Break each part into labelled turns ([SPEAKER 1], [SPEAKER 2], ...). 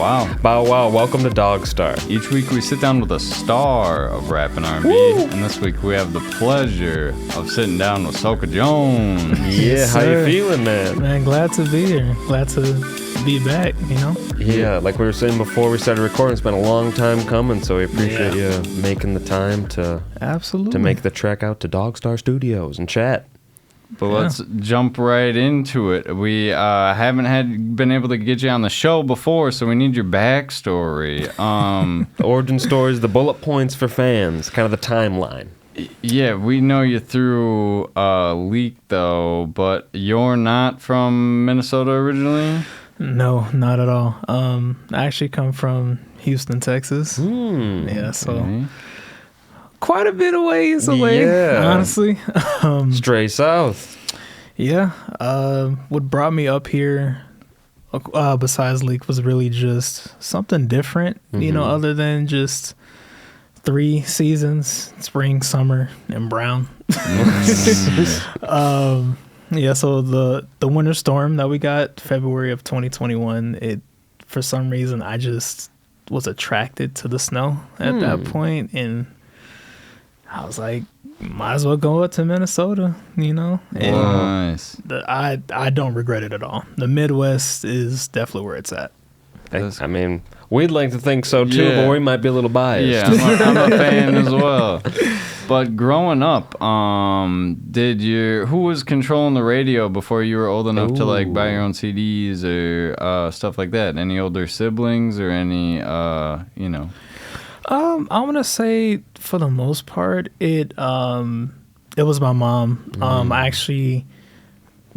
[SPEAKER 1] wow.
[SPEAKER 2] Bow wow, welcome to DogStar.
[SPEAKER 1] Each week we sit down with a star of rap and R&B, and this week we have the pleasure of sitting down with Soca Jones.
[SPEAKER 2] Yeah, how you feeling, man?
[SPEAKER 3] Man, glad to be here. Glad to be back, you know?
[SPEAKER 2] Yeah, like we were saying before we started recording, it's been a long time coming, so we appreciate you making the time to make the trek out to DogStar Studios and chat.
[SPEAKER 1] But let's jump right into it. We haven't been able to get you on the show before, so we need your backstory.
[SPEAKER 2] The origin stories, the bullet points for fans, kind of the timeline.
[SPEAKER 1] Yeah, we know you through Leak, though, but you're not from Minnesota originally?
[SPEAKER 3] No, not at all. I actually come from Houston, Texas. Yeah, so quite a bit of ways away, honestly.
[SPEAKER 2] Stray south.
[SPEAKER 3] Yeah. What brought me up here, besides Leak, was really just something different, you know, other than just 3 seasons, spring, summer, and brown. Yeah, so the winter storm that we got February of 2021, it for some reason I just was attracted to the snow at that point, and I was like, might as well go up to Minnesota, you know. And
[SPEAKER 1] nice.
[SPEAKER 3] I don't regret it at all. The Midwest is definitely where it's at.
[SPEAKER 2] I mean, we'd like to think so too, but we might be a little biased.
[SPEAKER 1] Yeah, I'm a fan as well. But growing up, who was controlling the radio before you were old enough to like buy your own CDs or stuff like that? Any older siblings or any, you know?
[SPEAKER 3] I want to say for the most part, it was my mom. I actually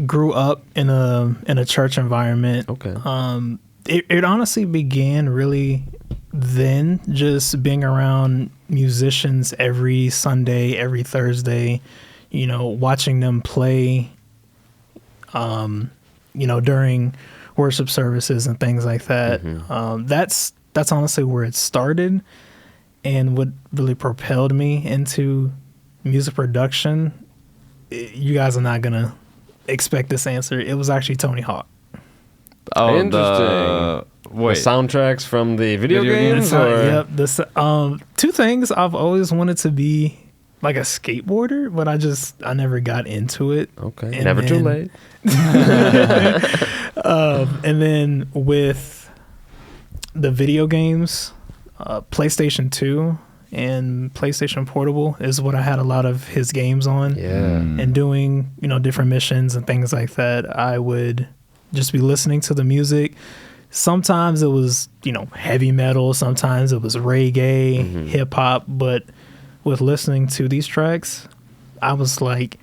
[SPEAKER 3] grew up in a church environment.
[SPEAKER 2] Okay.
[SPEAKER 3] It honestly began really then, just being around musicians every Sunday, every Thursday, you know, watching them play, you know, during worship services and things like that. That's honestly where it started, and what really propelled me into music production. You guys are not gonna expect this answer. It was actually Tony Hawk.
[SPEAKER 2] Oh, interesting. The soundtracks from the video games?
[SPEAKER 3] Yep. The 2 things. I've always wanted to be like a skateboarder, but I never got into it.
[SPEAKER 2] Okay. And never too late.
[SPEAKER 3] And then with the video games, PlayStation 2 and PlayStation Portable is what I had a lot of his games on.
[SPEAKER 2] Yeah.
[SPEAKER 3] And doing, you know, different missions and things like that. I would just be listening to the music. Sometimes it was, you know, heavy metal. Sometimes it was reggae, hip hop. But with listening to these tracks, I was like,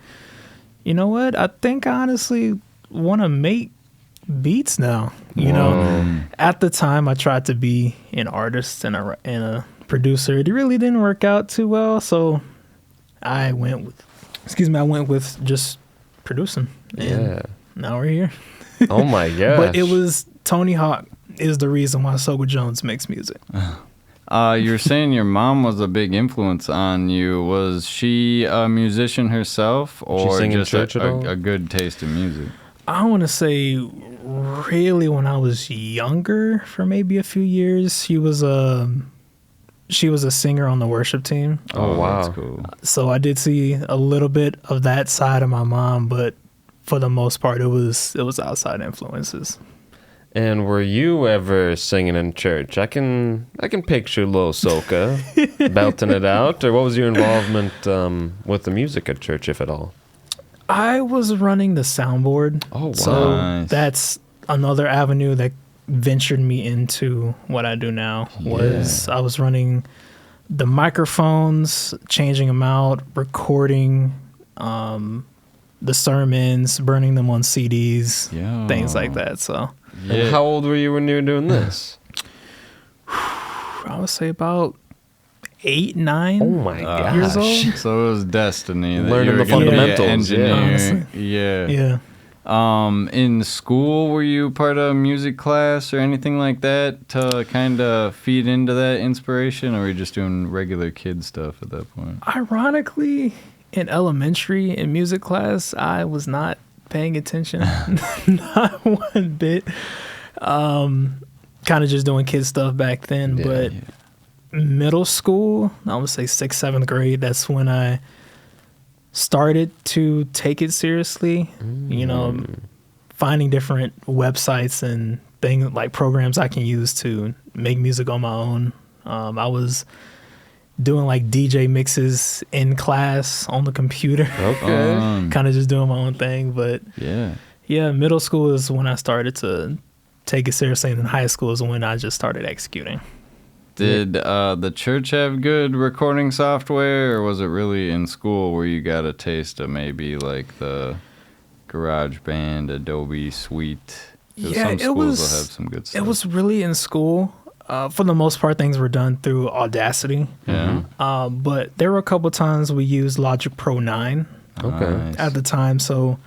[SPEAKER 3] you know what? I think I honestly want to make beats now. You know, at the time I tried to be an artist and a producer. It really didn't work out too well. So I went with just producing. And now we're here.
[SPEAKER 2] Oh my gosh.
[SPEAKER 3] But it was Tony Hawk is the reason why Soca Jones makes music.
[SPEAKER 1] You're saying your mom was a big influence on you. Was she a musician herself, or just a good taste in music?
[SPEAKER 3] I want to say really when I was younger, for maybe a few years, she was a singer on the worship team.
[SPEAKER 2] Oh wow.
[SPEAKER 1] That's cool.
[SPEAKER 3] So I did see a little bit of that side of my mom, but for the most part, it was outside influences.
[SPEAKER 2] And were you ever singing in church? I can picture little Soca belting it out. Or what was your involvement with the music at church, if at all?
[SPEAKER 3] I was running the soundboard.
[SPEAKER 2] Oh, wow.
[SPEAKER 3] So that's another avenue that ventured me into what I do now. I was running the microphones, changing them out, recording the sermons, burning them on CDs, things like that. So,
[SPEAKER 2] and how old were you when you were doing this?
[SPEAKER 3] I would say about 8, 9.
[SPEAKER 2] Oh my gosh!
[SPEAKER 3] Years old.
[SPEAKER 1] So it was destiny.
[SPEAKER 2] Learning the fundamentals.
[SPEAKER 1] Engineer.
[SPEAKER 3] Yeah.
[SPEAKER 1] In school, were you part of a music class or anything like that to kind of feed into that inspiration, or were you just doing regular kid stuff at that point?
[SPEAKER 3] Ironically, in elementary in music class, I was not paying attention, not one bit. kind of just doing kid stuff back then.
[SPEAKER 2] Yeah,
[SPEAKER 3] But middle school, I would say 6th, 7th grade, that's when I started to take it seriously. You know, finding different websites and things like programs I can use to make music on my own. I was doing like DJ mixes in class on the computer.
[SPEAKER 2] Okay.
[SPEAKER 3] Kind of just doing my own thing. But
[SPEAKER 1] Yeah.
[SPEAKER 3] middle school is when I started to take it seriously, and then high school is when I just started executing.
[SPEAKER 1] Did the church have good recording software, or was it really in school where you got a taste of maybe like the GarageBand, Adobe Suite? 'Cause some schools will have some good stuff.
[SPEAKER 3] It was really in school. For the most part, things were done through Audacity.
[SPEAKER 1] Yeah.
[SPEAKER 3] But there were a couple times we used Logic Pro 9
[SPEAKER 2] Okay.
[SPEAKER 1] Nice.
[SPEAKER 3] at the time. So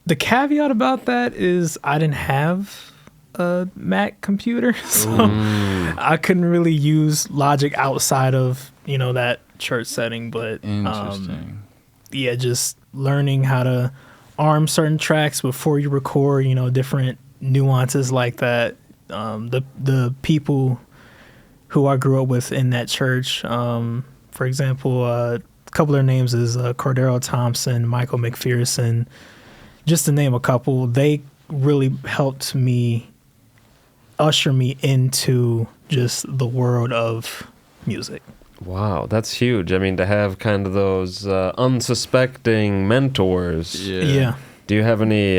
[SPEAKER 3] the caveat about that is I didn't have a Mac computer, so I couldn't really use Logic outside of, you know, that church setting. But
[SPEAKER 1] Interesting.
[SPEAKER 3] yeah, just learning how to arm certain tracks before you record, you know, different nuances like that. The people who I grew up with in that church, for example, a couple of their names is Cordero Thompson, Michael McPherson, just to name a couple. They really helped me usher me into just the world of music.
[SPEAKER 2] Wow, that's huge. I mean, to have kind of those unsuspecting mentors.
[SPEAKER 3] Yeah.
[SPEAKER 2] Do you have any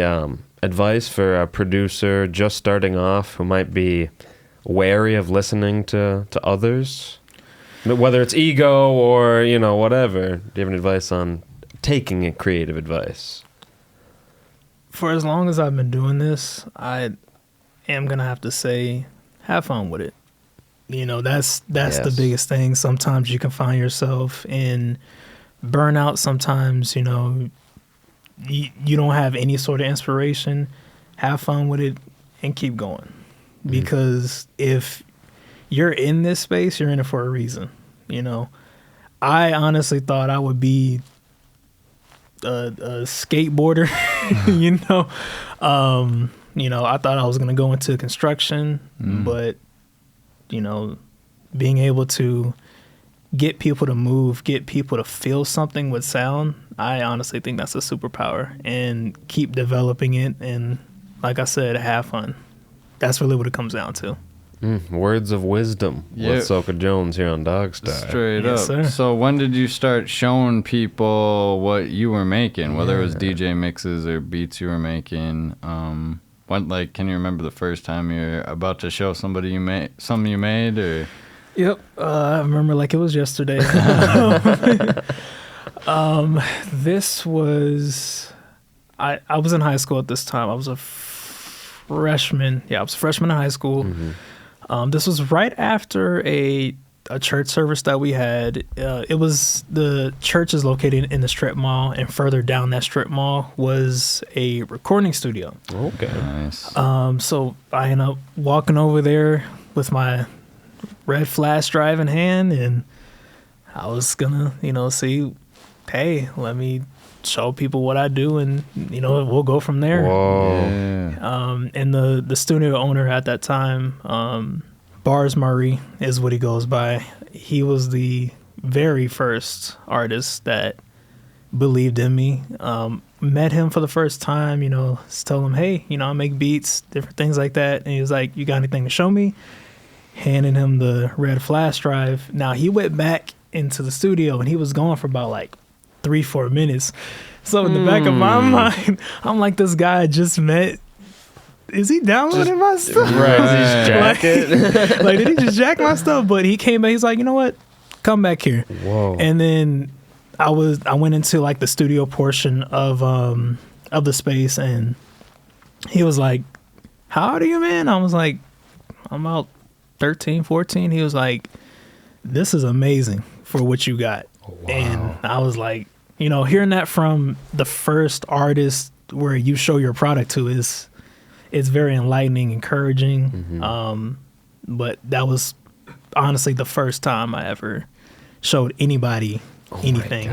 [SPEAKER 2] advice for a producer just starting off who might be wary of listening to others? Whether it's ego or, you know, whatever. Do you have any advice on taking creative advice?
[SPEAKER 3] For as long as I've been doing this, I am going to have to say, have fun with it. You know, that's the biggest thing. Sometimes you can find yourself in burnout. Sometimes, you know, you don't have any sort of inspiration. Have fun with it and keep going. Because if you're in this space, you're in it for a reason. You know, I honestly thought I would be a skateboarder. You know, I thought I was going to go into construction, but, you know, being able to get people to move, get people to feel something with sound, I honestly think that's a superpower, and keep developing it. And like I said, have fun. That's really what it comes down to.
[SPEAKER 2] Words of wisdom with Soca Jones here on DogStar.
[SPEAKER 1] Straight up.
[SPEAKER 3] Sir.
[SPEAKER 1] So when did you start showing people what you were making, whether it was DJ mixes or beats you were making? Can you remember the first time you're about to show somebody something you made, or?
[SPEAKER 3] Yep, I remember like it was yesterday. This was, I was in high school at this time. I was a freshman. Yeah, I was a freshman in high school. This was right after a church service that we had. It was, the church is located in the strip mall, and further down that strip mall was a recording studio.
[SPEAKER 2] Okay.
[SPEAKER 1] Nice.
[SPEAKER 3] So I ended up walking over there with my red flash drive in hand, and I was gonna, you know, see, hey, let me show people what I do, and, you know, we'll go from there.
[SPEAKER 2] Whoa.
[SPEAKER 1] Yeah.
[SPEAKER 3] And the studio owner at that time, Bars Murray is what he goes by. He was the very first artist that believed in me. Met him for the first time, you know, told him, hey, you know, I make beats, different things like that. And he was like, you got anything to show me? Handing him the red flash drive. Now, he went back into the studio, and he was gone for about like 3-4 minutes. So in the back of my mind, I'm like, this guy I just met, is he downloading my stuff?
[SPEAKER 2] Right, he's jacket.
[SPEAKER 3] Like, did he just jack my stuff? But he came back, he's like, you know what? Come back here.
[SPEAKER 2] Whoa.
[SPEAKER 3] And then I went into like the studio portion of the space, and he was like, how old are you, man? I was like, I'm about 13, 14. He was like, this is amazing for what you got.
[SPEAKER 2] Oh, wow.
[SPEAKER 3] And I was like, you know, hearing that from the first artist where you show your product to is, it's very enlightening, encouraging. But that was honestly the first time I ever showed anybody anything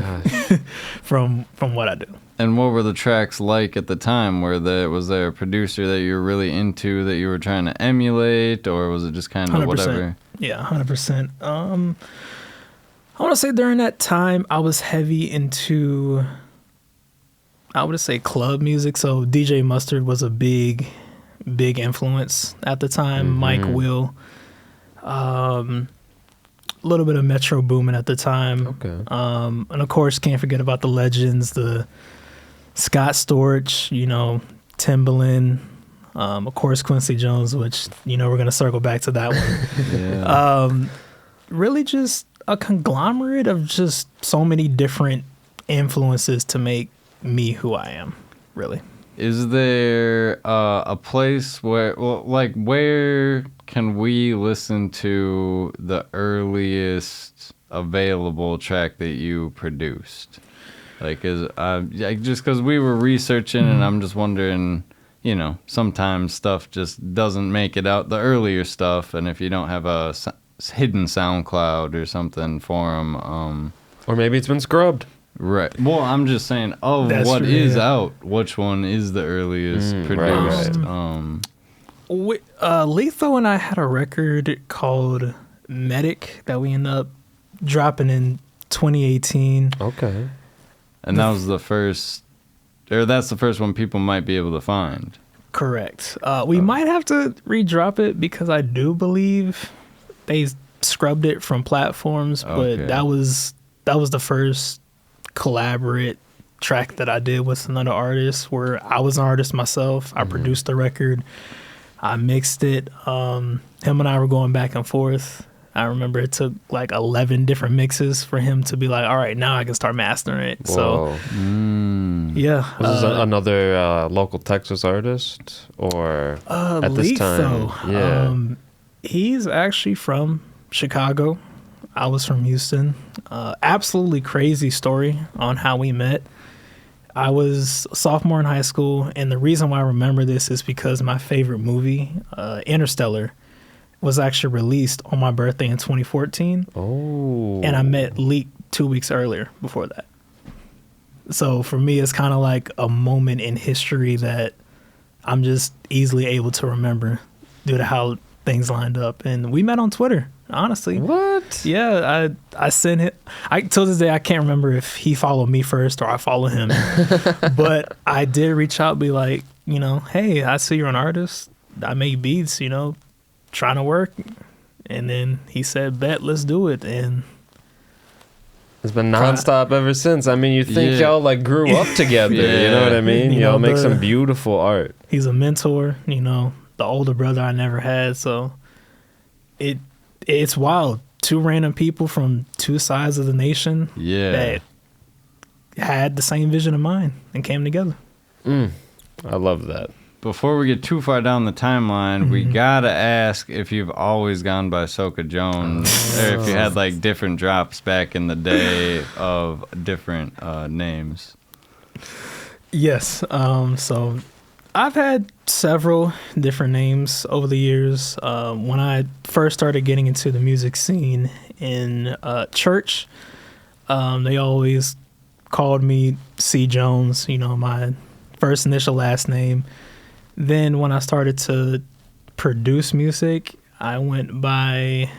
[SPEAKER 3] from what I do.
[SPEAKER 1] And what were the tracks like at the time? Was there a producer that you were really into that you were trying to emulate, or was it just kind of
[SPEAKER 3] 100%.
[SPEAKER 1] whatever?
[SPEAKER 3] Yeah, 100%. I want to say during that time I was heavy into, I would say, club music. So DJ Mustard was a big influence at the time. Mike Will, a little bit of Metro Boomin at the time.
[SPEAKER 2] Okay.
[SPEAKER 3] And of course, can't forget about the legends, the Scott Storch, Timbaland, of course Quincy Jones, which we're gonna circle back to that one.
[SPEAKER 1] Yeah.
[SPEAKER 3] Really, just a conglomerate of just so many different influences to make me who I am. Really.
[SPEAKER 1] Is there a place where can we listen to the earliest available track that you produced? Just because we were researching, and I'm just wondering, sometimes stuff just doesn't make it out, the earlier stuff, and if you don't have a hidden SoundCloud or something for them,
[SPEAKER 2] or maybe it's been scrubbed.
[SPEAKER 1] Right. Well, I'm just saying,
[SPEAKER 3] That's
[SPEAKER 1] what
[SPEAKER 3] true,
[SPEAKER 1] is
[SPEAKER 3] yeah.
[SPEAKER 1] out, which one is the earliest produced?
[SPEAKER 3] Letho and I had a record called Medic that we ended up dropping in 2018.
[SPEAKER 2] Okay.
[SPEAKER 1] And that was the first, or that's the first one people might be able to find.
[SPEAKER 3] Correct. We might have to redrop it because I do believe they scrubbed it from platforms,
[SPEAKER 1] Okay.
[SPEAKER 3] but that was the first collaborate track that I did with another artist where I was an artist myself. I produced the record. I mixed it. Him and I were going back and forth. I remember it took like 11 different mixes for him to be like, all right, now I can start mastering it.
[SPEAKER 2] Whoa.
[SPEAKER 3] So, yeah.
[SPEAKER 2] Was this another local Texas artist, or at this time? Yeah.
[SPEAKER 3] He's actually from Chicago. I was from Houston. Absolutely crazy story on how we met. I was a sophomore in high school, and the reason why I remember this is because my favorite movie, Interstellar, was actually released on my birthday in 2014.
[SPEAKER 2] Oh.
[SPEAKER 3] And I met Leak 2 weeks earlier before that. So for me, it's kind of like a moment in history that I'm just easily able to remember due to how things lined up. And we met on Twitter, honestly.
[SPEAKER 2] What?
[SPEAKER 3] Yeah, I sent it. Till this day, I can't remember if he followed me first or I followed him. But I did reach out, be like, hey, I see you're an artist. I make beats, trying to work. And then he said, bet, let's do it. And
[SPEAKER 2] it's been nonstop ever since. I mean, you think y'all like grew up together, you know what I mean? Y'all make some beautiful art.
[SPEAKER 3] He's a mentor, the older brother I never had. So it's wild. Two random people from two sides of the nation that had the same vision of mine and came together.
[SPEAKER 2] I love that.
[SPEAKER 1] Before we get too far down the timeline, we gotta ask if you've always gone by Soca Jones, or if you had like different drops back in the day of different names.
[SPEAKER 3] Yes. So I've had several different names over the years. When I first started getting into the music scene in church, they always called me C. Jones, my first initial last name. Then when I started to produce music, I went by,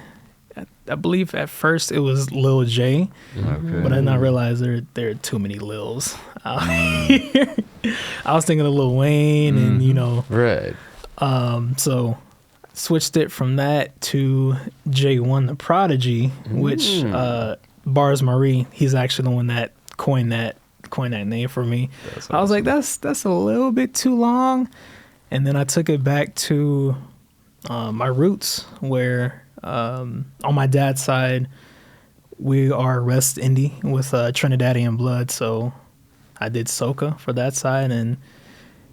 [SPEAKER 3] I believe at first it was Lil J, but then I realized there are too many Lils out here. I was thinking of Lil Wayne and,
[SPEAKER 2] Right.
[SPEAKER 3] So switched it from that to J1 the Prodigy, which Bars Marie, he's actually the one that coined that name for me. I was like, that's a little bit too long. And then I took it back to my roots, where on my dad's side, we are West Indie with Trinidadian blood. So I did Soca for that side and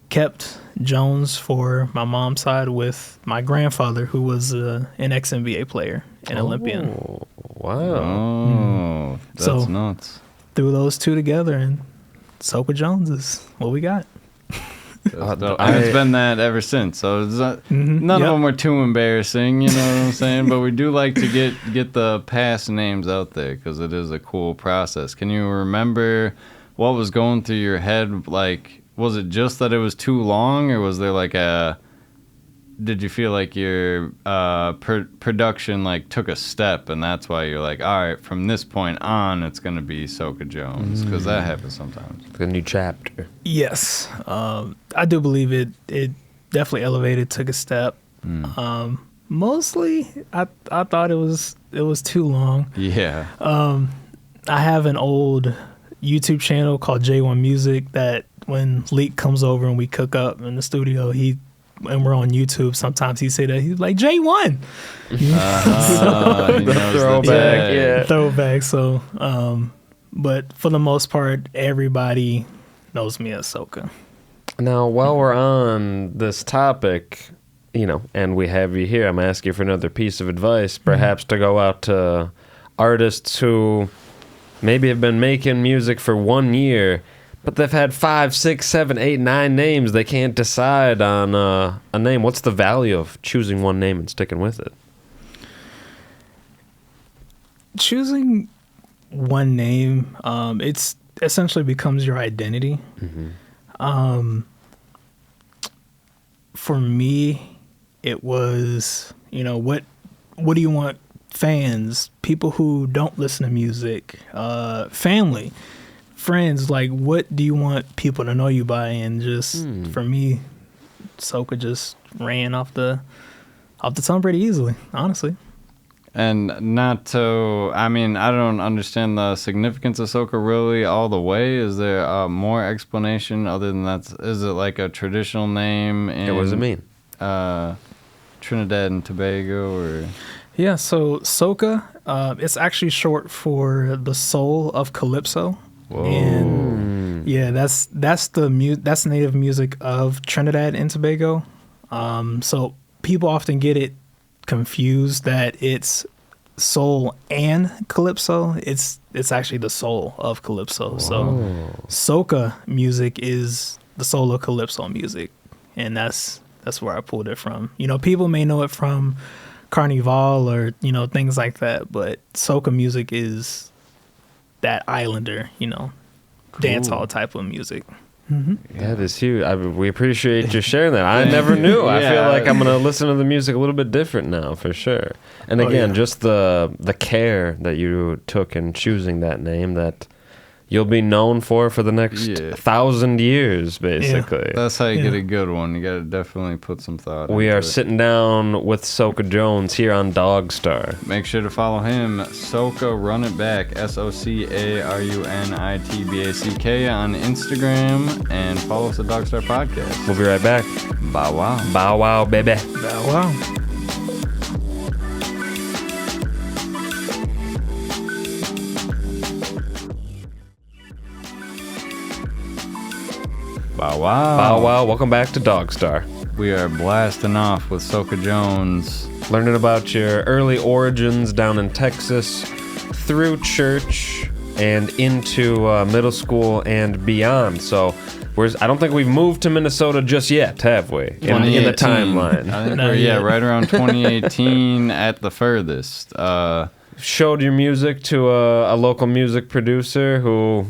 [SPEAKER 3] kept Jones for my mom's side with my grandfather, who was an ex-NBA player and Olympian.
[SPEAKER 2] Wow.
[SPEAKER 1] Oh, that's nuts.
[SPEAKER 3] Threw those two together, and Soca Jones is what we got.
[SPEAKER 1] And it's been that ever since. So it's none of them were too embarrassing, you know what I'm saying? But we do like to get the past names out there because it is a cool process. Can you remember what was going through your head? Like, was it just that it was too long, or was there like did you feel like your production like took a step, and that's why you're like, all right, from this point on, it's gonna be Soca Jones, because that happens sometimes.
[SPEAKER 2] The new chapter.
[SPEAKER 3] Yes, I do believe it definitely elevated, took a step. Mostly, I thought it was too long.
[SPEAKER 1] Yeah.
[SPEAKER 3] I have an old YouTube channel called J1 Music that when Leak comes over and we cook up in the studio, and we're on YouTube, sometimes he say that he's like J1.
[SPEAKER 2] Throwback,
[SPEAKER 3] throwback. So, but for the most part, everybody knows me as Soca.
[SPEAKER 2] Now, while we're on this topic, and we have you here, I'm asking you for another piece of advice, perhaps to go out to artists who maybe have been making music for 1 year, but they've had 5, 6, 7, 8, 9 names. They can't decide on a name. What's the value of choosing one name and sticking with it?
[SPEAKER 3] Choosing one name, it's essentially becomes your identity. For me, it was, what do you want fans, people who don't listen to music, family, friends, like, what do you want people to know you by? And just for me, Soca just ran off the tongue pretty easily, honestly.
[SPEAKER 1] And not to, I don't understand the significance of Soca really all the way. Is there more explanation other than that? Is it like a traditional name?
[SPEAKER 2] What does it mean?
[SPEAKER 1] Trinidad and Tobago, or?
[SPEAKER 3] Yeah, so Soca, it's actually short for the soul of Calypso.
[SPEAKER 1] Whoa.
[SPEAKER 3] And yeah, that's the native music of Trinidad and Tobago. So people often get it confused that it's soul and Calypso. It's actually the soul of Calypso. Whoa. So Soca music is the soul of Calypso music, and that's where I pulled it from. People may know it from Carnival or things like that, but Soca music is that islander, dance hall type of music.
[SPEAKER 2] That is huge. We appreciate you sharing that. I never knew. I feel like I'm going to listen to the music a little bit different now, for sure. And again, just the care that you took in choosing that name that you'll be known for the next 1,000 years, basically.
[SPEAKER 1] Yeah. That's how you get a good one. You got to definitely put some thought
[SPEAKER 2] We
[SPEAKER 1] into
[SPEAKER 2] are
[SPEAKER 1] it.
[SPEAKER 2] sitting down with Soca Jones here on DogStar.
[SPEAKER 1] Make sure to follow him, Soca Run It Back, SOCARUNITBACK on Instagram, and follow us at DogStar Podcast.
[SPEAKER 2] We'll be right back.
[SPEAKER 1] Bow wow.
[SPEAKER 2] Bow wow, baby.
[SPEAKER 3] Bow wow.
[SPEAKER 1] Bow wow.
[SPEAKER 2] Bow wow. Welcome back to DogStar.
[SPEAKER 1] We are blasting off with Soca Jones.
[SPEAKER 2] Learning about your early origins down in Texas, through church, and into middle school and beyond. So I don't think we've moved to Minnesota just yet, have we? In the timeline.
[SPEAKER 1] I think we're, right around 2018 at the furthest.
[SPEAKER 2] Showed your music to a local music producer who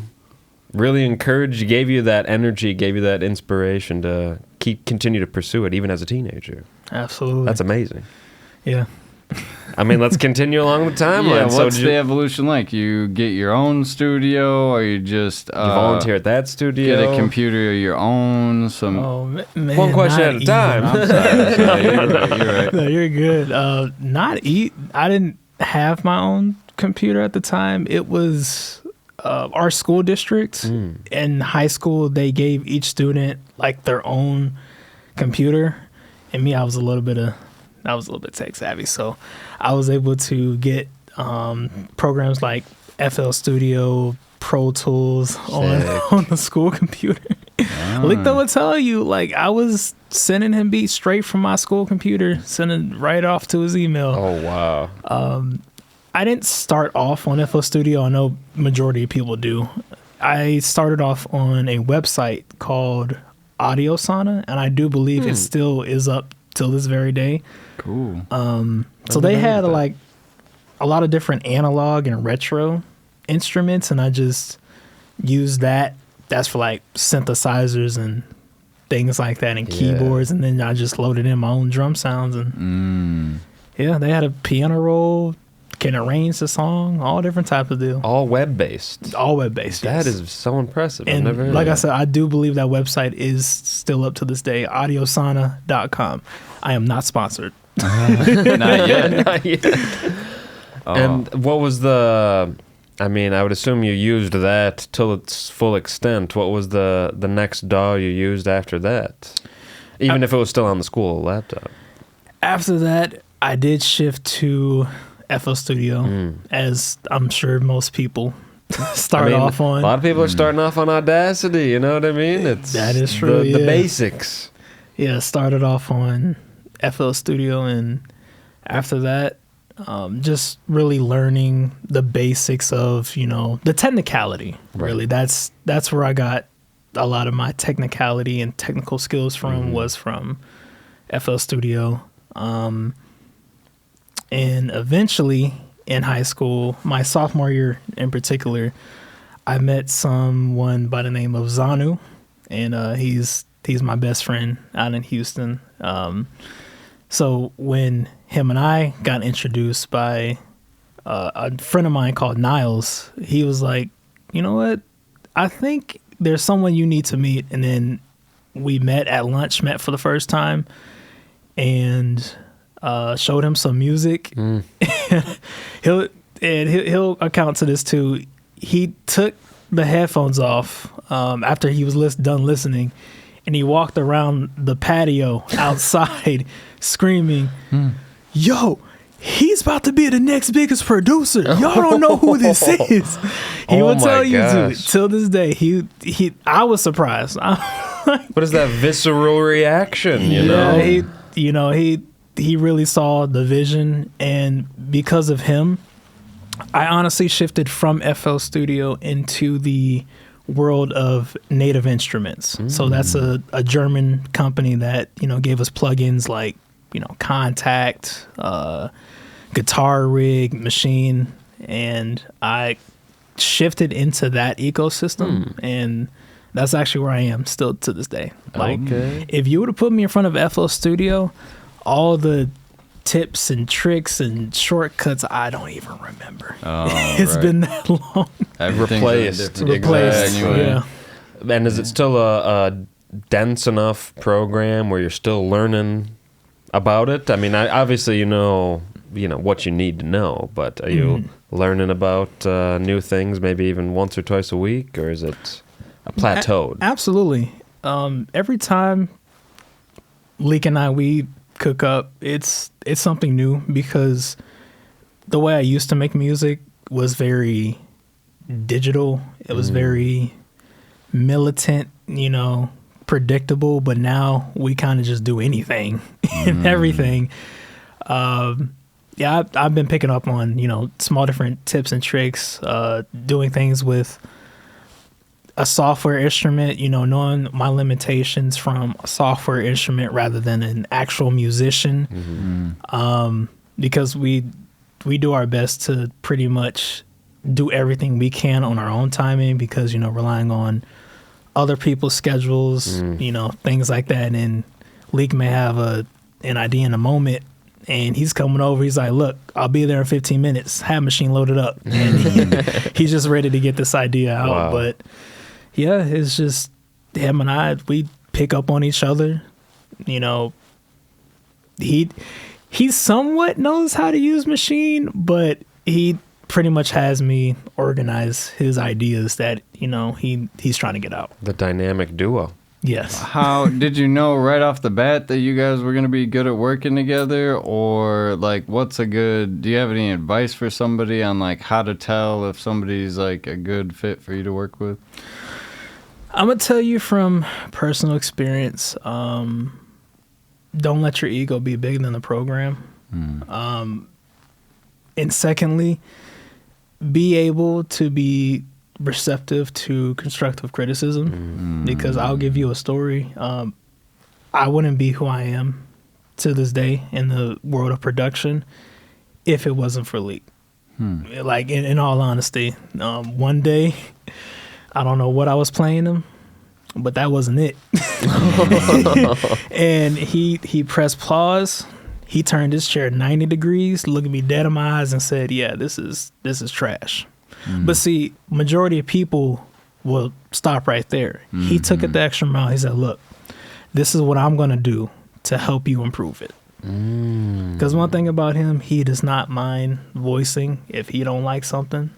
[SPEAKER 2] really encouraged you, gave you that energy, gave you that inspiration to continue to pursue it, even as a teenager.
[SPEAKER 3] Absolutely.
[SPEAKER 2] That's amazing.
[SPEAKER 3] Yeah.
[SPEAKER 2] Let's continue along the timeline.
[SPEAKER 1] Yeah, what's the evolution like? You get your own studio, or you just
[SPEAKER 2] you volunteer at that studio?
[SPEAKER 1] Get a computer of your own?
[SPEAKER 3] Man,
[SPEAKER 2] one question at a time.
[SPEAKER 1] I'm sorry. You're right.
[SPEAKER 3] No, you're good. I didn't have my own computer at the time. It was our school district in high school. They gave each student like their own computer, and me, I was a little bit tech savvy, so I was able to get programs like FL Studio, Pro Tools on the school computer. Licto would tell you, like, I was sending him beats straight from my school computer, sending right off to his email.
[SPEAKER 2] Oh wow.
[SPEAKER 3] I didn't start off on FL Studio. I know majority of people do. I started off on a website called Audio Sauna, and I do believe it still is up till this very day.
[SPEAKER 1] Cool.
[SPEAKER 3] So they had like a lot of different analog and retro instruments, and I just used that. That's for like synthesizers and things like that, and keyboards, and then I just loaded in my own drum sounds, and yeah, they had a piano roll, can arrange the song, all different types of deal.
[SPEAKER 2] All web-based.
[SPEAKER 3] All web-based,
[SPEAKER 2] That
[SPEAKER 3] yes.
[SPEAKER 2] is so impressive. I've
[SPEAKER 3] And
[SPEAKER 2] never heard
[SPEAKER 3] like
[SPEAKER 2] of
[SPEAKER 3] I
[SPEAKER 2] that.
[SPEAKER 3] said, I do believe that website is still up to this day, audiosauna.com. I am not sponsored.
[SPEAKER 1] Not yet.
[SPEAKER 2] Not yet.
[SPEAKER 1] Oh.
[SPEAKER 2] And what was the... I mean, I would assume you used that till its full extent. What was the next DAW you used after that? Even if it was still on the school laptop.
[SPEAKER 3] After that, I did shift to FL Studio, as I'm sure most people start off on.
[SPEAKER 2] A lot of people are starting off on Audacity, you know what I mean? It's
[SPEAKER 3] That is true,
[SPEAKER 2] the
[SPEAKER 3] yeah.
[SPEAKER 2] basics.
[SPEAKER 3] Yeah, started off on FL Studio, and after that, just really learning the basics of, the technicality. Really, that's where I got a lot of my technicality and technical skills from, was from FL Studio. And eventually in high school, my sophomore year in particular, I met someone by the name of Zanu, and he's my best friend out in Houston. So when him and I got introduced by a friend of mine called Niles, he was like, you know what? I think there's someone you need to meet. And then we met at lunch, met for the first time, and showed him some music. He'll account to this too. He took the headphones off after he was done listening, and he walked around the patio outside screaming, yo, he's about to be the next biggest producer. Y'all don't know who this is. He will tell you to. Till this day, I was surprised.
[SPEAKER 2] What is that visceral reaction, you know?
[SPEAKER 3] He really saw the vision, and because of him, I honestly shifted from FL Studio into the world of Native Instruments. So that's a German company that, gave us plugins like, Contact, Guitar Rig, Machine, and I shifted into that ecosystem, and that's actually where I am still to this day. Like, if you would have put me in front of FL Studio, all the tips and tricks and shortcuts, I don't even remember. It's been that long.
[SPEAKER 2] Replaced.
[SPEAKER 3] Yeah.
[SPEAKER 2] And is it still a dense enough program where you're still learning about it? I mean, obviously you know what you need to know, but are you learning about new things maybe even once or twice a week, or is it a plateaued?
[SPEAKER 3] Absolutely. Every time Leek and we cook up, it's something new, because the way I used to make music was very digital. It was very militant, predictable, but now we kind of just do anything and everything. I've been picking up on, small different tips and tricks, doing things with a software instrument, knowing my limitations from a software instrument rather than an actual musician. Because we do our best to pretty much do everything we can on our own timing, because, relying on other people's schedules, things like that. And Leek may have an idea in a moment, and he's coming over. He's like, look, I'll be there in 15 minutes. Have machine loaded up. And he's just ready to get this idea out.
[SPEAKER 2] Wow.
[SPEAKER 3] But yeah, it's just him and I, we pick up on each other. He somewhat knows how to use machine, but he pretty much has me organize his ideas that, he's trying to get out.
[SPEAKER 2] The dynamic duo.
[SPEAKER 3] Yes.
[SPEAKER 1] How did you know right off the bat that you guys were going to be good at working together? Or like, do you have any advice for somebody on like how to tell if somebody's like a good fit for you to work with?
[SPEAKER 3] I'm going to tell you from personal experience, don't let your ego be bigger than the program. And secondly, be able to be receptive to constructive criticism because I'll give you a story. I wouldn't be who I am to this day in the world of production if it wasn't for Leak. Like, in all honesty, one day, I don't know what I was playing him, but that wasn't it. And he pressed pause. He turned his chair 90 degrees, looked me dead in my eyes and said, yeah, this is trash. But see, majority of people will stop right there. He took it the extra mile. He said, look, this is what I'm going to do to help you improve it. Because one thing about him, he does not mind voicing if he don't like something.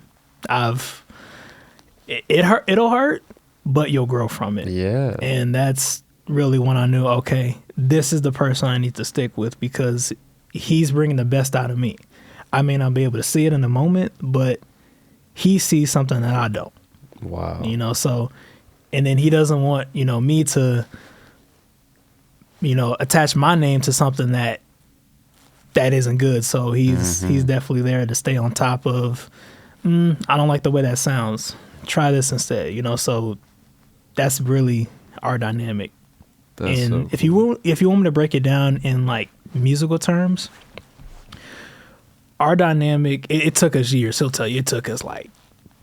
[SPEAKER 3] It'll hurt, but you'll grow from it.
[SPEAKER 2] Yeah.
[SPEAKER 3] And that's really when I knew, okay, this is the person I need to stick with because he's bringing the best out of me. I may not be able to see it in the moment, but he sees something that I don't.
[SPEAKER 2] Wow.
[SPEAKER 3] You know, so, and then he doesn't want, you know, me to, you know, attach my name to something that isn't good. So he's definitely there to stay on top of, I don't like the way that sounds. Try this instead, you know. So that's really our dynamic.
[SPEAKER 1] That's
[SPEAKER 3] and
[SPEAKER 1] so
[SPEAKER 3] if you want me to break it down in like musical terms, our dynamic, it took us years. He'll tell you it took us like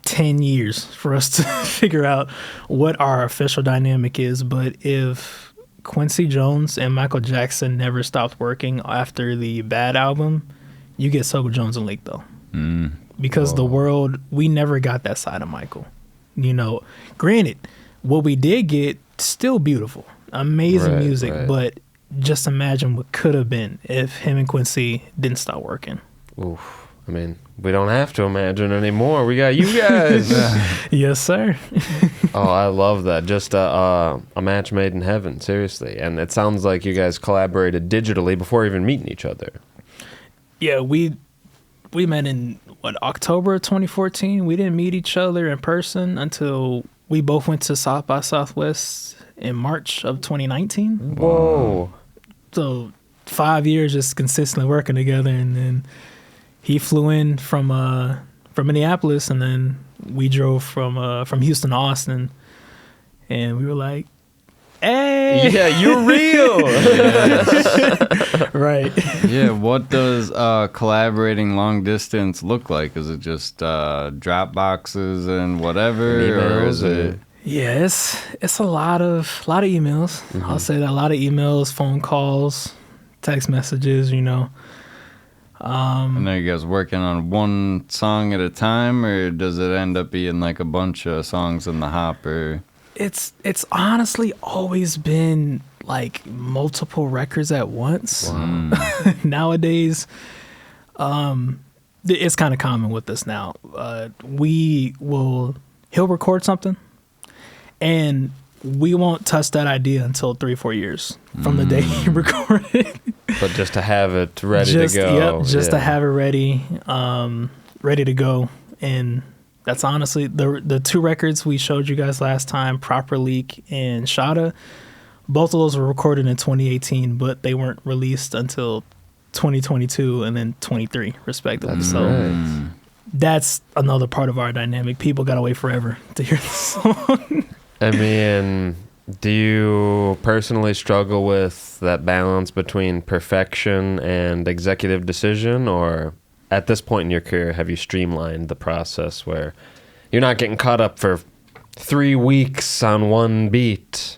[SPEAKER 3] 10 years for us to figure out what our official dynamic is. But if Quincy Jones and Michael Jackson never stopped working after the Bad album, you get Soca Jones and Leak though. Because the world, we never got that side of Michael. You know, granted, what we did get, still beautiful, amazing music, but just imagine what could have been if him and Quincy didn't stop working.
[SPEAKER 2] Oof. I mean, we don't have to imagine anymore. We got you guys.
[SPEAKER 3] Yes, sir.
[SPEAKER 2] Oh, I love that. Just a match made in heaven, seriously. And it sounds like you guys collaborated digitally before even meeting each other.
[SPEAKER 3] Yeah, we met in October 2014. We didn't meet each other in person until we both went to South by Southwest in March of 2019.
[SPEAKER 2] Whoa.
[SPEAKER 3] So 5 years just consistently working together, and then he flew in from Minneapolis, and then we drove from Houston to Austin, and we were like, hey,
[SPEAKER 2] yeah, you're real.
[SPEAKER 3] right.
[SPEAKER 1] Yeah, what does collaborating long distance look like? Is it just drop boxes and whatever, or is it?
[SPEAKER 3] Yeah, it's a lot of emails. I'll say that, a lot of emails, phone calls, text messages. You know.
[SPEAKER 1] And are you guys working on one song at a time, or does it end up being like a bunch of songs in the hopper?
[SPEAKER 3] It's honestly always been like multiple records at once. Wow. Nowadays, it's kind of common with us now. He'll record something, and we won't touch that idea until 3-4 years from the day he recorded.
[SPEAKER 2] But just to have it ready to go.
[SPEAKER 3] Yep, just to have it ready to go. And that's honestly the two records we showed you guys last time, Proper Leak and Shada. Both of those were recorded in 2018, but they weren't released until 2022 and then 23, respectively. That's another part of our dynamic. People gotta wait forever to hear the song.
[SPEAKER 2] I mean, do you personally struggle with that balance between perfection and executive decision, or at this point in your career, have you streamlined the process where you're not getting caught up for 3 weeks on one beat?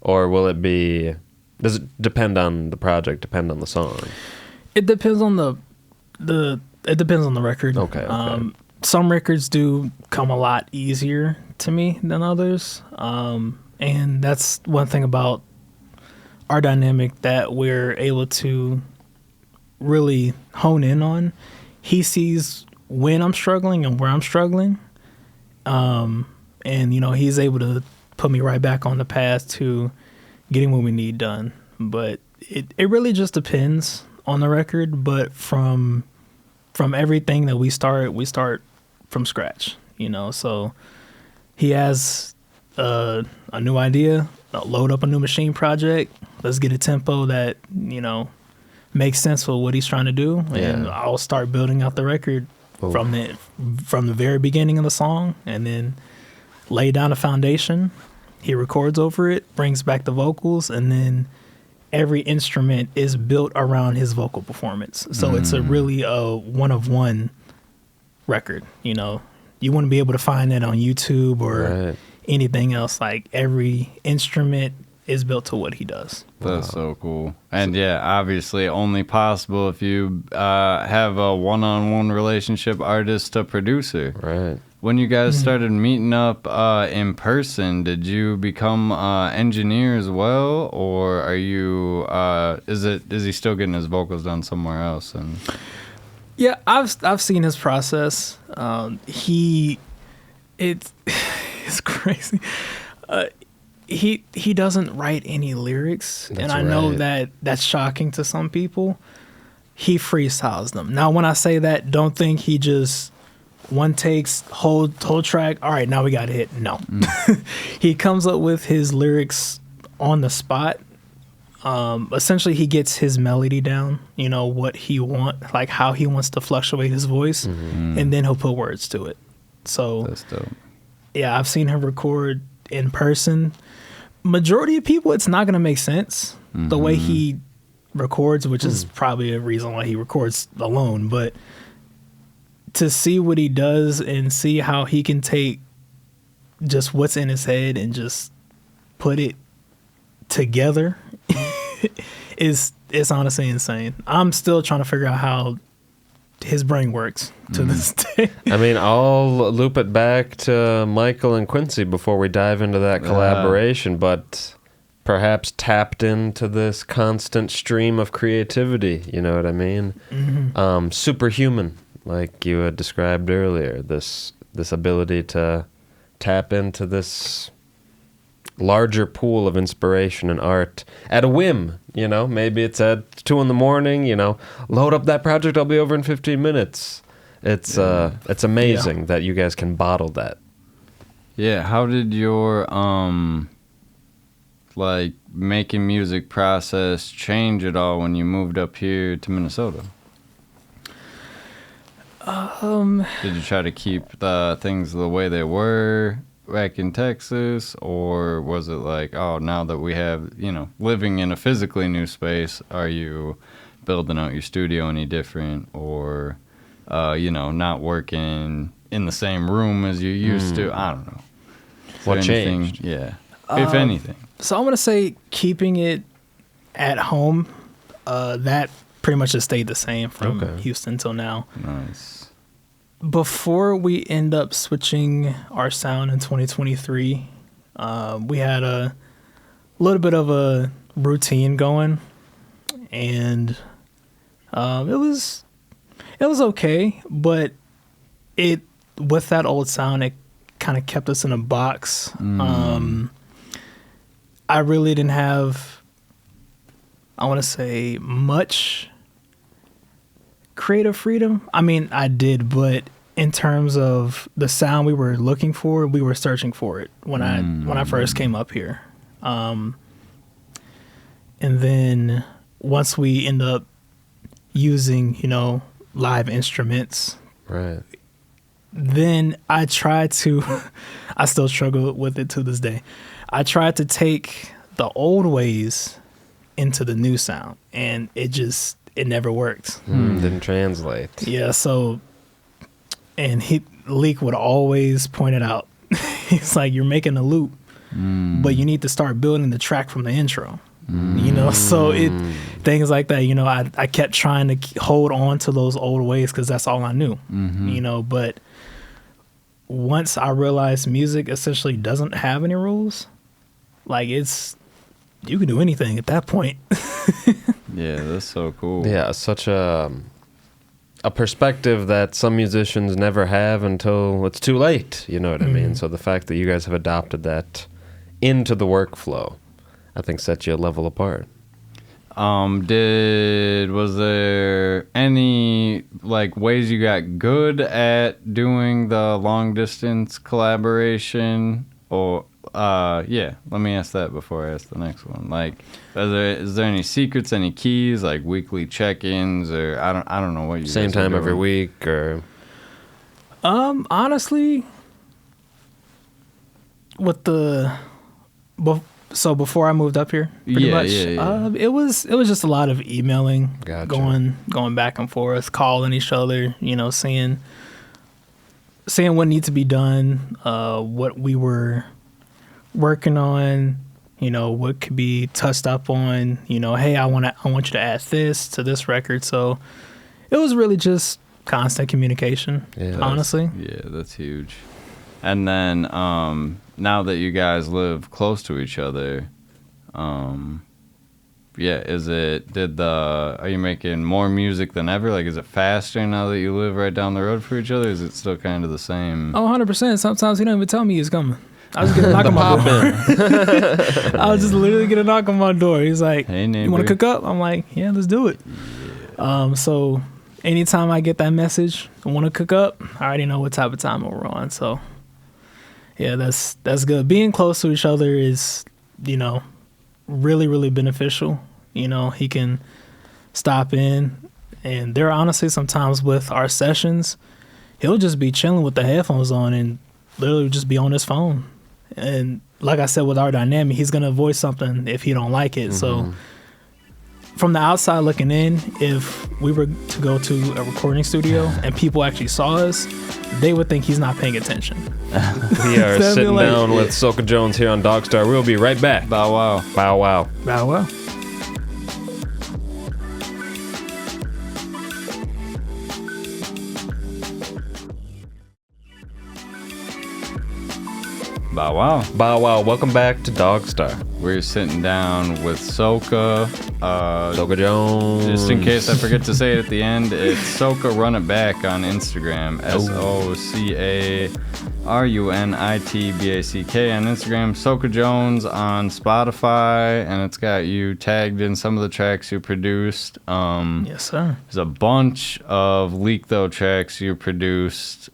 [SPEAKER 2] Or will it be, does it depend on the project, depend on the song?
[SPEAKER 3] It depends on it depends on the record.
[SPEAKER 2] Okay.
[SPEAKER 3] Some records do come a lot easier to me than others. And that's one thing about our dynamic that we're able to really hone in on. He sees when I'm struggling and where I'm struggling. And, you know, he's able to put me right back on the path to getting what we need done. But it really just depends on the record. But from everything that we start from scratch, you know. So he has a new idea, load up a new machine project. Let's get a tempo that, you know, makes sense for what he's trying to do. And I'll start building out the record from the very beginning of the song, and then lay down a foundation. He records over it, brings back the vocals, and then every instrument is built around his vocal performance. So it's a really a one-of-one record. You know, you wouldn't be able to find that on YouTube or anything else. Like, every instrument is built to what he does.
[SPEAKER 1] That's so cool. And yeah, obviously only possible if you have a one-on-one relationship, artist to producer.
[SPEAKER 2] Right.
[SPEAKER 1] When you guys started meeting up in person, did you become engineer as well, or are you? Is he still getting his vocals done somewhere else? And
[SPEAKER 3] yeah, I've seen his process. It's crazy. He doesn't write any lyrics, and I know that that's shocking to some people. He freestyles them. Now, when I say that, don't think he just one takes whole track. All right, now we got to hit. No, he comes up with his lyrics on the spot. Essentially, he gets his melody down. You know what he like how he wants to fluctuate his voice, and then he'll put words to it. So
[SPEAKER 1] that's dope.
[SPEAKER 3] Yeah, I've seen him record in person. Majority of people, it's not going to make sense the way he records, which is probably a reason why he records alone. But to see what he does and see how he can take just what's in his head and just put it together is honestly insane. I'm still trying to figure out how his brain works to this day.
[SPEAKER 2] I mean, I'll loop it back to Michael and Quincy before we dive into that collaboration, but perhaps tapped into this constant stream of creativity, you know what I mean? Superhuman, like you had described earlier, this ability to tap into this larger pool of inspiration and art at a whim, you know. Maybe it's at 2 a.m, you know, load up that project, I'll be over in 15 minutes. It's amazing that you guys can bottle that.
[SPEAKER 1] Yeah, how did your like making music process change at all when you moved up here to Minnesota? Did you try to keep the things the way they were back in Texas, or was it like, oh, now that we have, you know, living in a physically new space, are you building out your studio any different, or you know, not working in the same room as you used to? I don't know.
[SPEAKER 2] What changed?
[SPEAKER 1] Yeah, if anything.
[SPEAKER 3] So I'm gonna say keeping it at home. That pretty much has stayed the same from Houston till now.
[SPEAKER 1] Nice.
[SPEAKER 3] Before we end up switching our sound in 2023, we had a little bit of a routine going, and it was okay, but with that old sound, it kind of kept us in a box. I really didn't have, I want to say, much creative freedom. I mean, I did, but in terms of the sound we were looking for, we were searching for it when I first came up here. And then once we end up using, you know, live instruments,
[SPEAKER 2] right,
[SPEAKER 3] then I tried to I still struggle with it to this day. I tried to take the old ways into the new sound, and it never worked.
[SPEAKER 2] Didn't translate.
[SPEAKER 3] Yeah, so, and Leek would always point it out. He's like, you're making a loop, but you need to start building the track from the intro. You know, so things like that, you know, I kept trying to hold on to those old ways because that's all I knew, you know, but once I realized music essentially doesn't have any rules, like you can do anything at that point.
[SPEAKER 1] Yeah, that's so cool.
[SPEAKER 2] Yeah, such a perspective that some musicians never have until it's too late, you know what I mean? So the fact that you guys have adopted that into the workflow, I think sets you a level apart.
[SPEAKER 1] Was there any like ways you got good at doing the long distance collaboration, or yeah, let me ask that before I ask the next one. Like, is there any secrets, any keys, like weekly check-ins, or I don't know what you
[SPEAKER 2] same time every week, or
[SPEAKER 3] honestly, with the, so before I moved up here, pretty much, it was just a lot of emailing,
[SPEAKER 2] Gotcha.
[SPEAKER 3] going back and forth, calling each other, you know, seeing what needs to be done, what we were working on, you know, what could be touched up on, you know, hey, I want you to add this to this record. So it was really just constant communication, honestly.
[SPEAKER 1] Yeah, that's huge. And then now that you guys live close to each other, are you making more music than ever? Like, is it faster now that you live right down the road for each other? Is it still kind of the same?
[SPEAKER 3] Oh, 100%. Sometimes he don't even tell me he's coming. I was just get a knock on my door. I was just literally get a knock on my door. He's like, hey, neighbor, you want to cook up? I'm like, yeah, let's do it. Yeah. So anytime I get that message, I want to cook up, I already know what type of time we're on. So yeah, that's good. Being close to each other is, you know, really, really beneficial. You know, he can stop in, and there are honestly sometimes with our sessions, he'll just be chilling with the headphones on and literally just be on his phone. And like I said, with our dynamic, he's going to voice something if he don't like it. So from the outside looking in, if we were to go to a recording studio and people actually saw us, they would think he's not paying attention.
[SPEAKER 2] We are sitting down with Soca Jones here on DogStar. We'll be right back.
[SPEAKER 1] Bow wow.
[SPEAKER 2] Bow wow.
[SPEAKER 3] Bow wow.
[SPEAKER 1] Bow wow.
[SPEAKER 2] Bow wow. Welcome back to DogStar.
[SPEAKER 1] We're sitting down with Soca.
[SPEAKER 2] Soca Jones.
[SPEAKER 1] Just in case I forget to say it at the end, it's Soca Run It Back on Instagram. SOCARUNITBACK on Instagram. Soca Jones on Spotify, and it's got you tagged in some of the tracks you produced.
[SPEAKER 3] Yes, sir.
[SPEAKER 1] There's a bunch of Leak Though tracks you produced.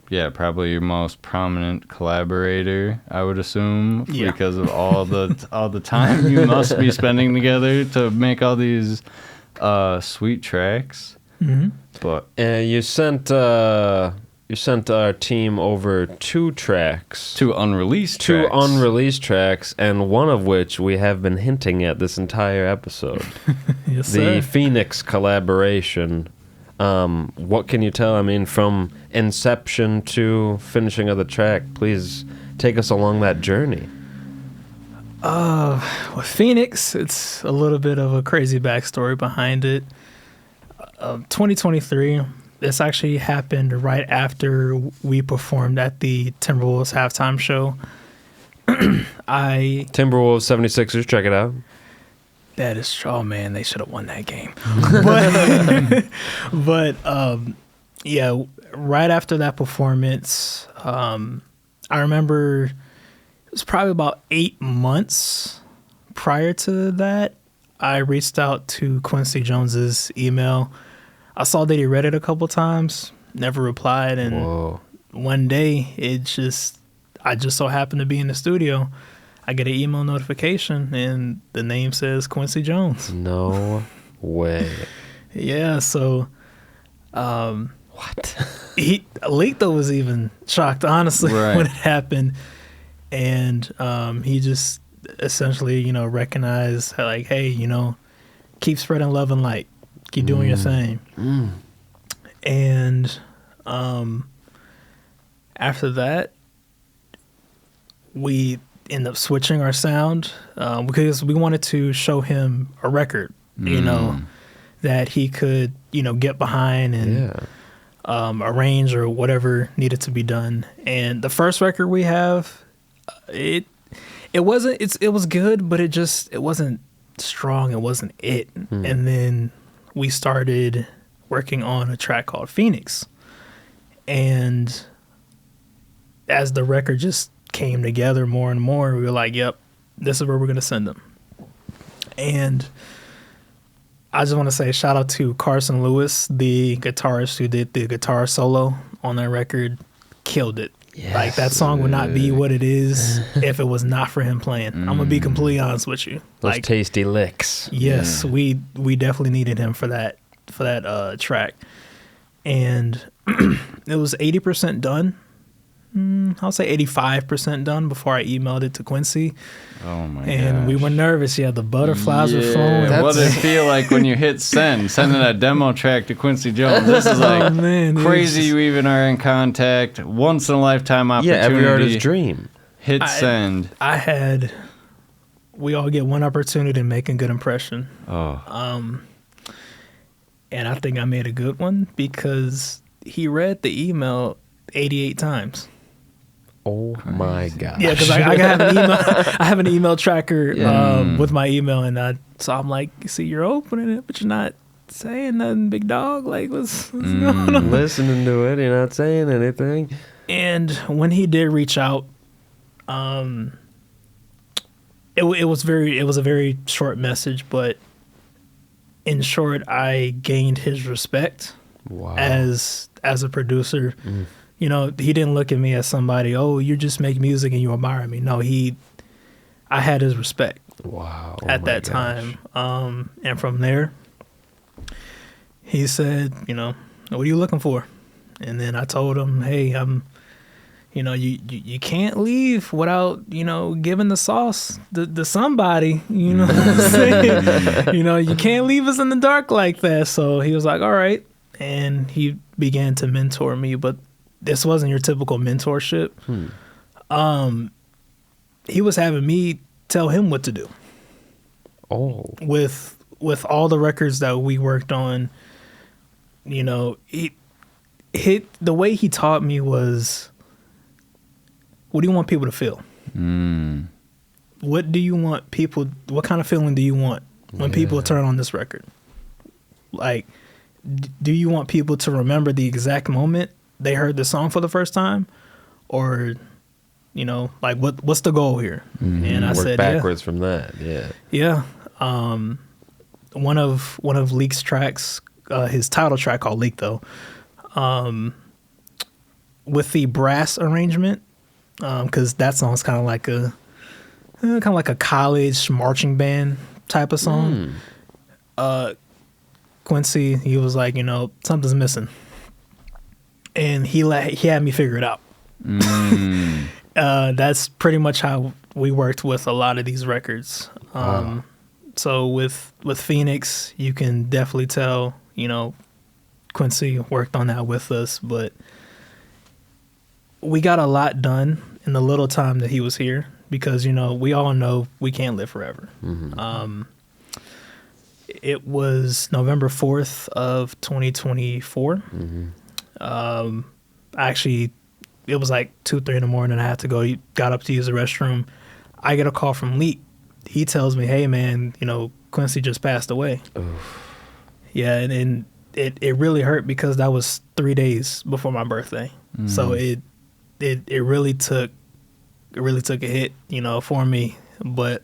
[SPEAKER 1] Yeah, probably your most prominent collaborator, I would assume, because of all the time you must be spending together to make all these sweet tracks.
[SPEAKER 3] Mm-hmm.
[SPEAKER 1] But
[SPEAKER 2] you sent our team over two unreleased tracks, and one of which we have been hinting at this entire episode.
[SPEAKER 3] Yes,
[SPEAKER 2] the
[SPEAKER 3] sir.
[SPEAKER 2] Phoenix collaboration. What can you tell? I mean, from inception to finishing of the track, please take us along that journey.
[SPEAKER 3] With Phoenix, it's a little bit of a crazy backstory behind it. 2023, this actually happened right after we performed at the Timberwolves halftime show.
[SPEAKER 2] Timberwolves 76ers, check it out.
[SPEAKER 3] That is true. Oh, man, they should have won that game. But yeah, right after that performance, I remember it was probably about 8 months prior to that, I reached out to Quincy Jones's email. I saw that he read it a couple times, never replied, and one day I just so happened to be in the studio. I get an email notification, and the name says Quincy Jones.
[SPEAKER 2] No way.
[SPEAKER 3] Yeah, so...
[SPEAKER 2] what?
[SPEAKER 3] Leak though was even shocked, honestly,
[SPEAKER 1] right,
[SPEAKER 3] when it happened. And he just essentially, recognized, like, hey, keep spreading love and light. Keep doing your thing. And after that, we end up switching our sound because we wanted to show him a record, that he could, get behind and arrange or whatever needed to be done. And the first record we have, it was good, but it wasn't strong. It wasn't it. And then we started working on a track called Phoenix. And as the record just came together more and more, we were like, yep, this is where we're going to send them. And I just want to say shout out to Carson Lewis, the guitarist who did the guitar solo on that record. Killed it. Yes. Like, that song would not be what it is if it was not for him playing. I'm going to be completely honest with you.
[SPEAKER 2] Those tasty licks.
[SPEAKER 3] Yes, we definitely needed him for that track. And it was 80% done I'll say 85% done before I emailed it to Quincy.
[SPEAKER 1] Oh my
[SPEAKER 3] And we
[SPEAKER 1] gosh.
[SPEAKER 3] were nervous. Yeah, the butterflies were flowing.
[SPEAKER 1] What did it feel like when you hit sending a demo track to Quincy Jones? This is like
[SPEAKER 3] man,
[SPEAKER 1] crazy. You even are in contact. Once in a lifetime opportunity.
[SPEAKER 2] Yeah, every artist's dream.
[SPEAKER 1] Hit send.
[SPEAKER 3] We all get one opportunity to make a good impression.
[SPEAKER 1] Oh.
[SPEAKER 3] And I think I made a good one because he read the email 88 times.
[SPEAKER 2] Oh my god!
[SPEAKER 3] Yeah, because I have an email. I have an email tracker with my email, and so I'm like, see, you're opening it, but you're not saying nothing, big dog. Like, what's going on?
[SPEAKER 2] Listening to it, you're not saying anything.
[SPEAKER 3] And when he did reach out, it was a very short message, but in short, I gained his respect as a producer. You know, he didn't look at me as somebody, oh, you just make music and you admire me. No, I had his respect.
[SPEAKER 2] Wow.
[SPEAKER 3] At that time. And from there, he said, you know, what are you looking for? And then I told him, hey, you can't leave without, giving the sauce to somebody, you know what I'm saying? You can't leave us in the dark like that. So he was like, all right. And he began to mentor me, but this wasn't your typical mentorship. He was having me tell him what to do.
[SPEAKER 2] Oh.
[SPEAKER 3] With all the records that we worked on, the way he taught me was, what do you want people to feel? What do you want people, what kind of feeling do you want when people turn on this record? Like, do you want people to remember the exact moment they heard the song for the first time? Or, like, what's the goal here? And I said,
[SPEAKER 2] backwards from that, yeah.
[SPEAKER 3] Yeah. One of Leak's tracks, his title track called Leak, though, with the brass arrangement, because that song's kind of like a college marching band type of song. Quincy, he was like, something's missing, and he had me figure it out. That's pretty much how we worked with a lot of these records. So with Phoenix, you can definitely tell, Quincy worked on that with us, but we got a lot done in the little time that he was here because, we all know we can't live forever. It was November 4th of 2024. Actually, it was like 2-3 in the morning. I had to go. He got up to use the restroom. I get a call from Leak. He tells me, hey, man, Quincy just passed away. Oof. Yeah, and it really hurt because that was 3 days before my birthday. So it really took a hit, for me. But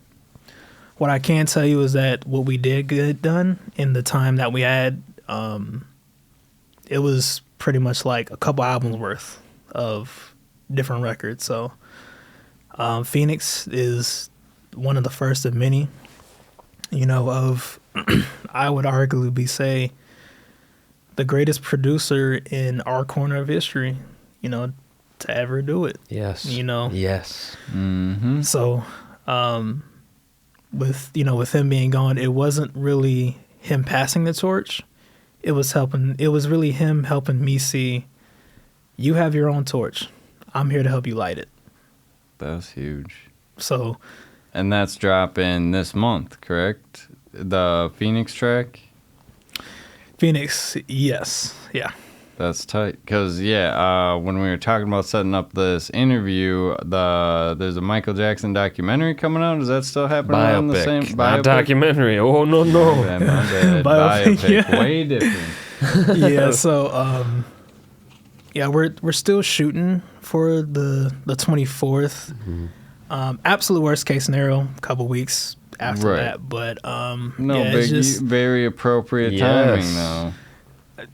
[SPEAKER 3] what I can tell you is that what we did get done in the time that we had, it was pretty much like a couple albums worth of different records. So Phoenix is one of the first of many, of I would arguably say the greatest producer in our corner of history, to ever do it.
[SPEAKER 2] Yes. Yes.
[SPEAKER 3] So with him being gone, it wasn't really him passing the torch. It was really him helping me see, you have your own torch. I'm here to help you light it.
[SPEAKER 1] That's huge.
[SPEAKER 3] So,
[SPEAKER 1] and that's dropping this month, correct? The Phoenix track?
[SPEAKER 3] Phoenix, yes. Yeah.
[SPEAKER 1] That's tight. Because, when we were talking about setting up this interview, there's a Michael Jackson documentary coming out. Is that still happening around the same?
[SPEAKER 2] Not documentary. Oh, no.
[SPEAKER 1] My bad. Biopic. Way different.
[SPEAKER 3] Yeah, so, we're still shooting for the 24th. Absolute worst case scenario, a couple weeks after that. But,
[SPEAKER 1] it's just very appropriate timing, though.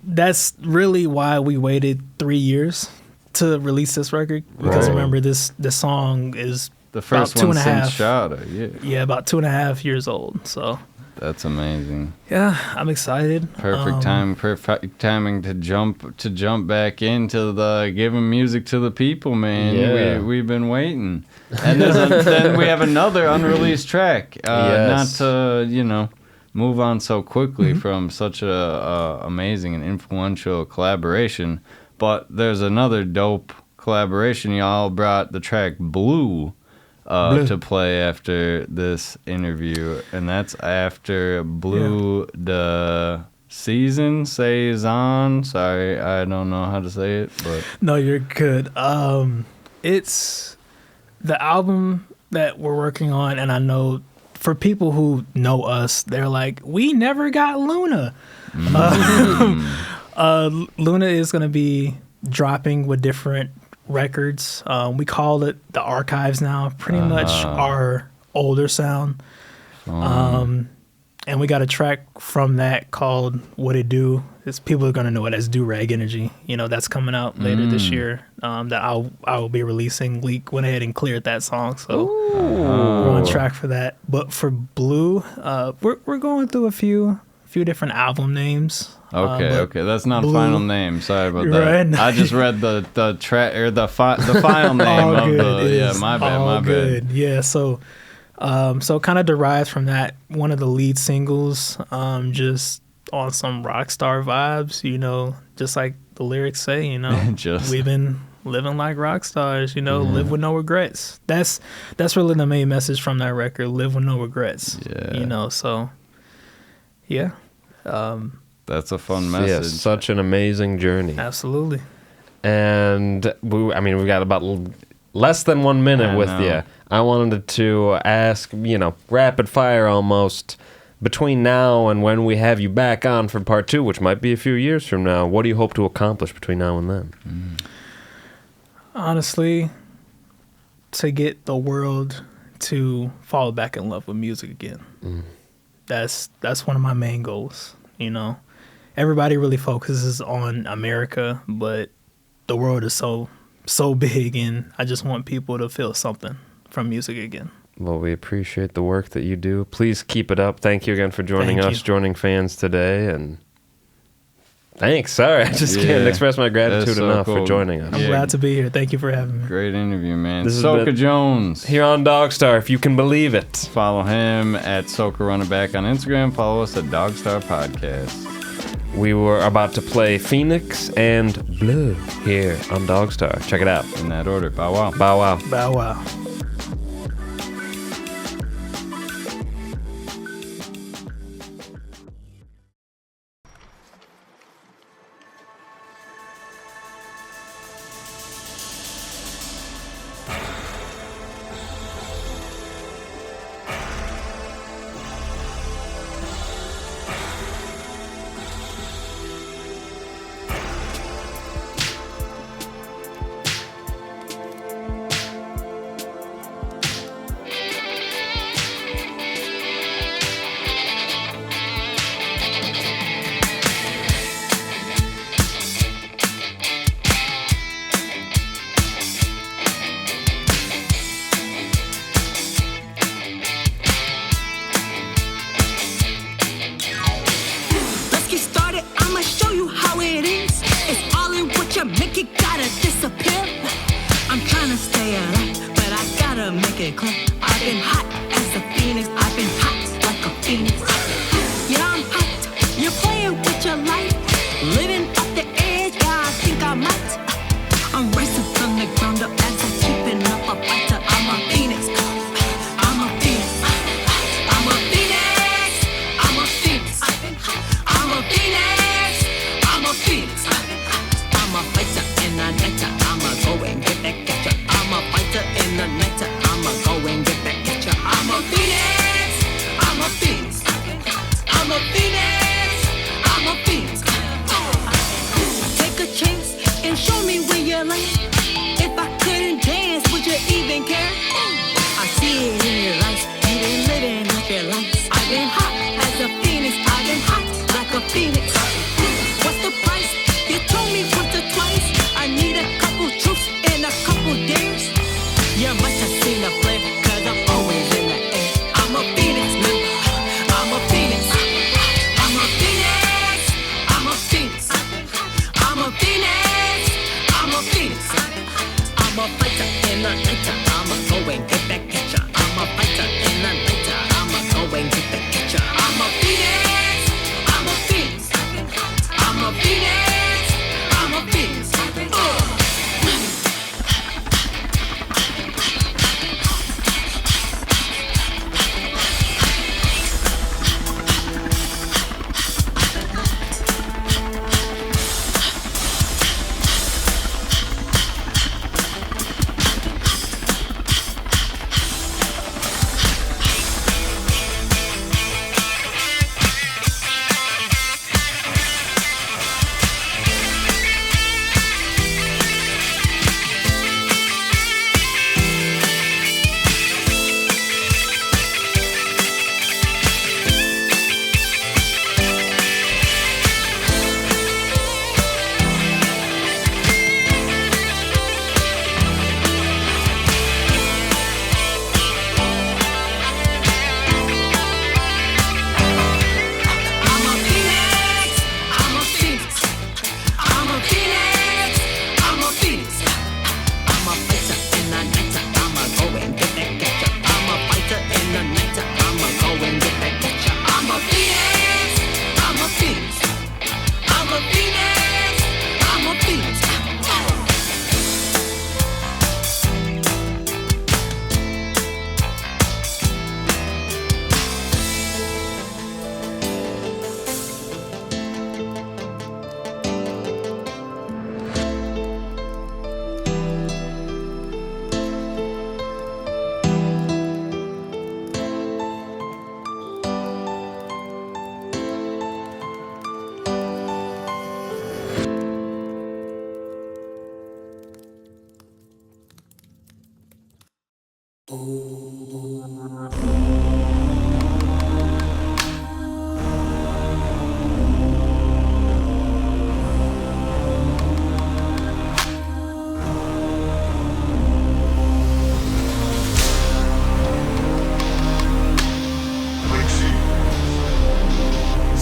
[SPEAKER 3] That's really why we waited 3 years to release this record, because remember this song is
[SPEAKER 1] the first
[SPEAKER 3] about
[SPEAKER 1] one since Shada,
[SPEAKER 3] about 2.5 years old. So
[SPEAKER 1] That's amazing.
[SPEAKER 3] Yeah, I'm excited.
[SPEAKER 1] Perfect timing to jump back into the giving music to the people, man.
[SPEAKER 2] Yeah.
[SPEAKER 1] We've been waiting, and then we have another unreleased track.
[SPEAKER 2] Yes.
[SPEAKER 1] Not to move on so quickly from such a amazing and influential collaboration, but there's another dope collaboration. Y'all brought the track Blue. To play after this interview, and that's after Blue the Saison. Sorry, I don't know how to say it, but
[SPEAKER 3] No, you're good. It's the album that we're working on, and I know for people who know us, they're like, we never got Luna. Luna is going to be dropping with different records. We call it the archives now, pretty much our older sound. And we got a track from that called What It Do. People are going to know it as Do Rag Energy. That's coming out later this year. That I will be releasing. Leak went ahead and cleared that song, so we're on track for that. But for Blue, we're going through a few different album names.
[SPEAKER 1] Okay, that's not
[SPEAKER 3] Blue,
[SPEAKER 1] a final name. Sorry about that.
[SPEAKER 3] right?
[SPEAKER 1] I just read the track or the final name of the. My bad.
[SPEAKER 3] Yeah, so kind of derived from that, one of the lead singles, just on some rock star vibes, just like the lyrics say, we've been living like rock stars, live with no regrets. That's really the main message from that record, live with no regrets.
[SPEAKER 1] Yeah.
[SPEAKER 3] So yeah.
[SPEAKER 1] That's a fun message.
[SPEAKER 2] Yeah, such an amazing journey.
[SPEAKER 3] Absolutely.
[SPEAKER 2] And we've got about less than 1 minute with you. I wanted to ask, rapid fire almost, between now and when we have you back on for part 2, which might be a few years from now, what do you hope to accomplish between now and then?
[SPEAKER 3] Honestly, to get the world to fall back in love with music again. That's one of my main goals, Everybody really focuses on America, but the world is so big, and I just want people to feel something from music again.
[SPEAKER 2] Well, we appreciate the work that you do. Please keep it up. Thank you again for joining us, joining fans today, and thanks. Sorry, I just can't express my gratitude enough for joining us.
[SPEAKER 3] I'm glad to be here. Thank you for having me.
[SPEAKER 1] Great interview, man.
[SPEAKER 2] This is
[SPEAKER 1] Soca Jones
[SPEAKER 2] here on DogStar, if you can believe it.
[SPEAKER 1] Follow him at Soca Running Back on Instagram. Follow us at DogStar Podcast.
[SPEAKER 2] We were about to play Phoenix and Blue here on DogStar. Check it out.
[SPEAKER 1] In that order. Bow wow.
[SPEAKER 2] Bow wow.
[SPEAKER 3] Bow wow.
[SPEAKER 4] I'ma go and get that catcher. and get the ketchup. I'm a phoenix, I'm a phoenix, I'm a phoenix, I'm a phoenix.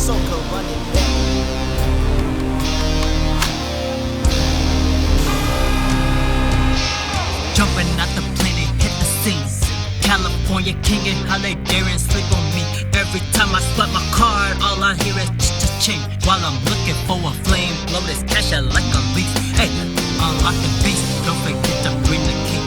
[SPEAKER 4] Soca running back.
[SPEAKER 5] Jumping out the plane and hit the scene. California king and how they daring sleep on me. Every time I swipe my card, all I hear is ch-ch-ching. While I'm looking for a flame, blow this cash out like a leaf. Hey, unlock the beast, don't forget to bring the key.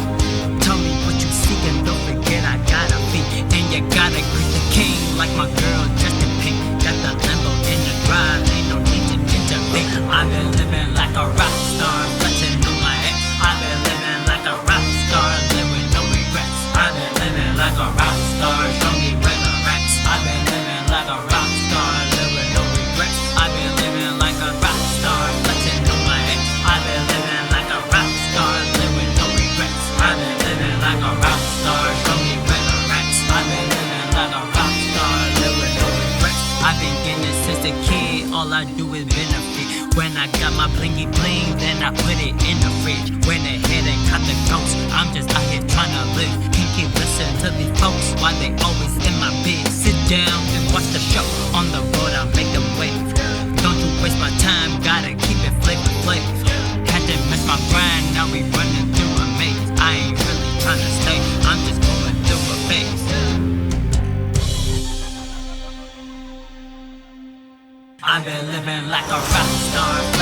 [SPEAKER 5] Tell me what you seek and don't forget I got a fee. And you gotta greet the king like my girl dressed in pink. Got the Lambo in the drive, ain't no need to intervene. I've been living like a rock star, flexing on my ex. I've been living like a rock star, live with no regrets. I've been living like a rock star, show me where the racks. I've been living like a rock star, live with no regrets. I've been living like a rock star, flexing on my ex. I've been living like a rock star, live with no regrets. I've been living like a rock star, show me where the racks. I've been living like a rock star, live with no regrets. I've been getting it since a kid, all I do is benefit. When I got my blingy bling, then I put it in the fridge. Went ahead and caught the ghost, I'm just out here trying to live. Can't keep listening to these folks, why they always in my bed. Sit down and watch the show, on the road I make them wave. Don't you waste my time, gotta keep it flavor flav. Had to miss my grind, now we running through a maze. I ain't really trying to stay, I'm just going through a phase. I've been living like a rock star.